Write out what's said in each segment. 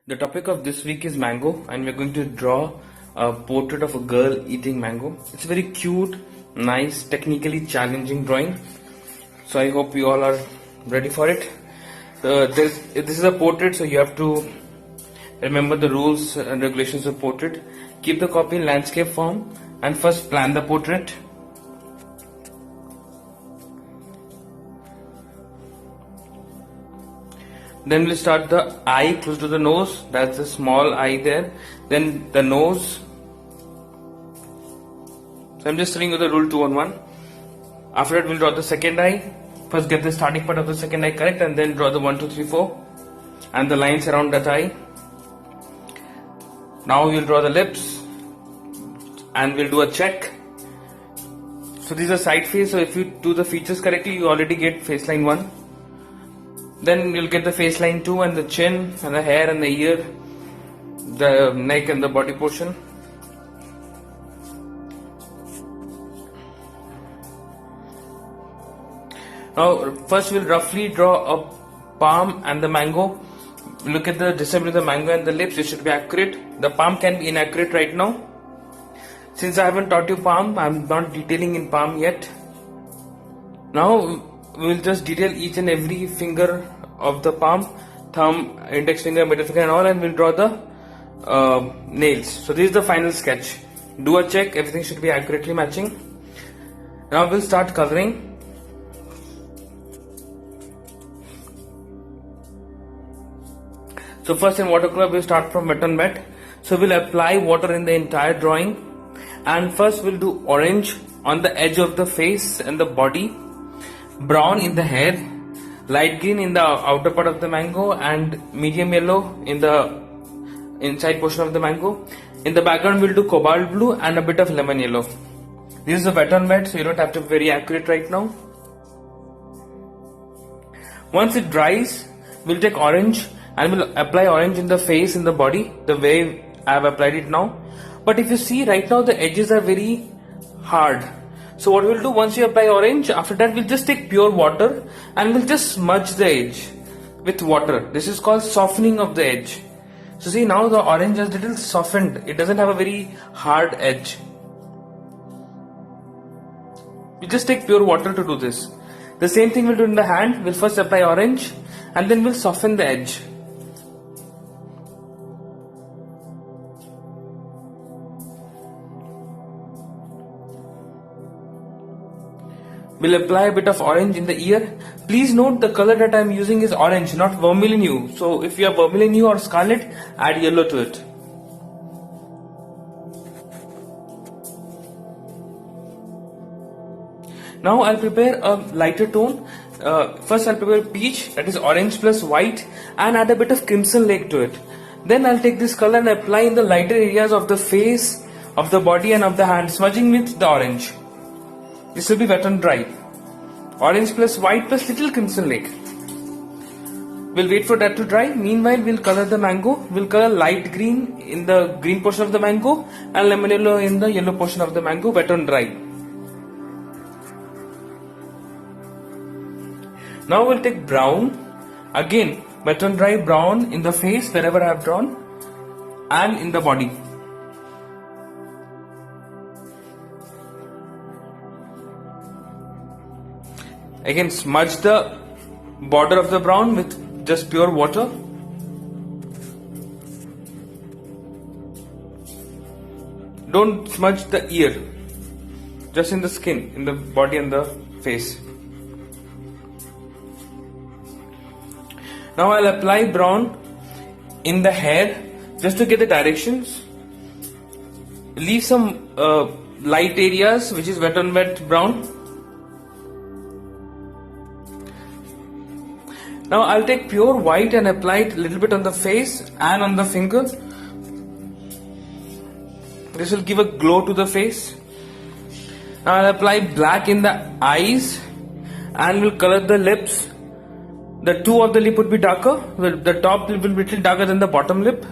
The topic of this week is mango, and we're going to draw a portrait of a girl eating mango. It's a very cute, nice, technically challenging drawing. So I hope you all are ready for it. This is a portrait, so you have to remember the rules and regulations of portrait. Keep the copy in landscape form and first plan the portrait. Then we'll start the eye close to the nose. That's the small eye there. Then the nose. So I'm just telling you the rule 2 on 1. After that we'll draw the second eye. First get the starting part of the second eye correct and then draw the 1, 2, 3, 4 and the lines around that eye. Now we'll draw the lips and we'll do a check. So these are side face, so if you do the features correctly you already get face line 1. Then you'll get the face line 2 and the chin and the hair and the ear, the neck and the body portion. Now first we'll roughly draw a palm and the mango. Look at the distance of the mango and the lips, it should be accurate. The palm can be inaccurate right now. Since I haven't taught you palm, I'm not detailing in palm yet. Now we'll just detail each and every finger of the palm, thumb, index finger, middle finger and all, and we'll draw the nails. So this is the final sketch. Do a check, everything should be accurately matching. Now we'll start coloring. So first in watercolor we'll start from wet on wet. So we'll apply water in the entire drawing, and first we'll do orange on the edge of the face and the body, brown in the hair, light green in the outer part of the mango, and medium yellow in the inside portion of the mango. In the background we'll do cobalt blue and a bit of lemon yellow. This is a wet on wet, so you don't have to be very accurate right now. Once it dries, we'll take orange and we'll apply orange in the face, in the body, the way I have applied it now. But if you see right now the edges are very hard. So what we'll do, once you apply orange, after that we'll just take pure water and we'll just smudge the edge with water. This is called softening of the edge. So see, now the orange is little softened. It doesn't have a very hard edge. We just take pure water to do this. The same thing we'll do in the hand. We'll first apply orange and then we'll soften the edge. We'll apply a bit of orange in the ear. Please note the color that I am using is orange, not vermilion hue. So if you have vermilion hue or scarlet, add yellow to it. Now I'll prepare a lighter tone. First I'll prepare peach, that is orange plus white, and add a bit of crimson lake to it. Then I'll take this color and apply in the lighter areas of the face, of the body and of the hand, smudging with the orange. This will be wet and dry. Orange plus white plus little crimson lake. We'll wait for that to dry. Meanwhile, we'll color the mango. We'll color light green in the green portion of the mango and lemon yellow in the yellow portion of the mango, wet and dry. Now we'll take brown. Again, wet and dry brown in the face wherever I have drawn and in the body. Again, smudge the border of the brown with just pure water. Don't smudge the ear, just in the skin, in the body and the face. Now I'll apply brown in the hair just to get the directions. Leave some light areas which is wet on wet brown. Now I'll take pure white and apply it a little bit on the face and on the finger. This will give a glow to the face. Now I'll apply black in the eyes and we'll color the lips. The two of the lip would be darker. The top lip will be a little darker than the bottom lip.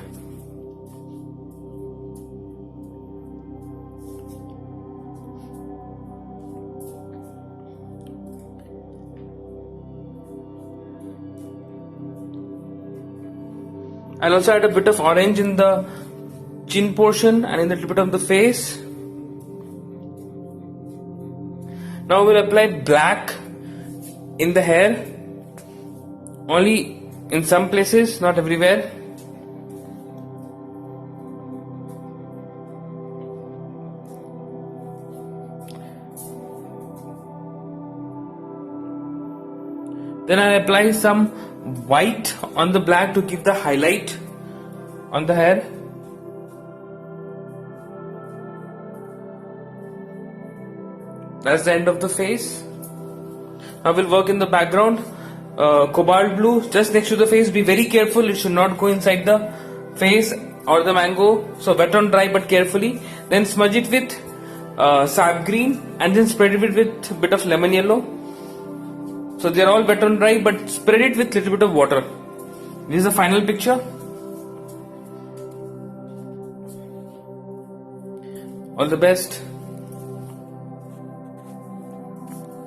I'll also add a bit of orange in the chin portion and in the little bit of the face. Now we'll apply black in the hair, only in some places, not everywhere. Then I apply some white on the black to give the highlight on the hair. That's the end of the face. Now we'll work in the background. Cobalt blue just next to the face. Be very careful, it should not go inside the face or the mango. So wet on dry but carefully. Then smudge it with sap green and then spread it with a bit of lemon yellow. So they are all wet on dry, but spread it with little bit of water. This is the final picture. All the best.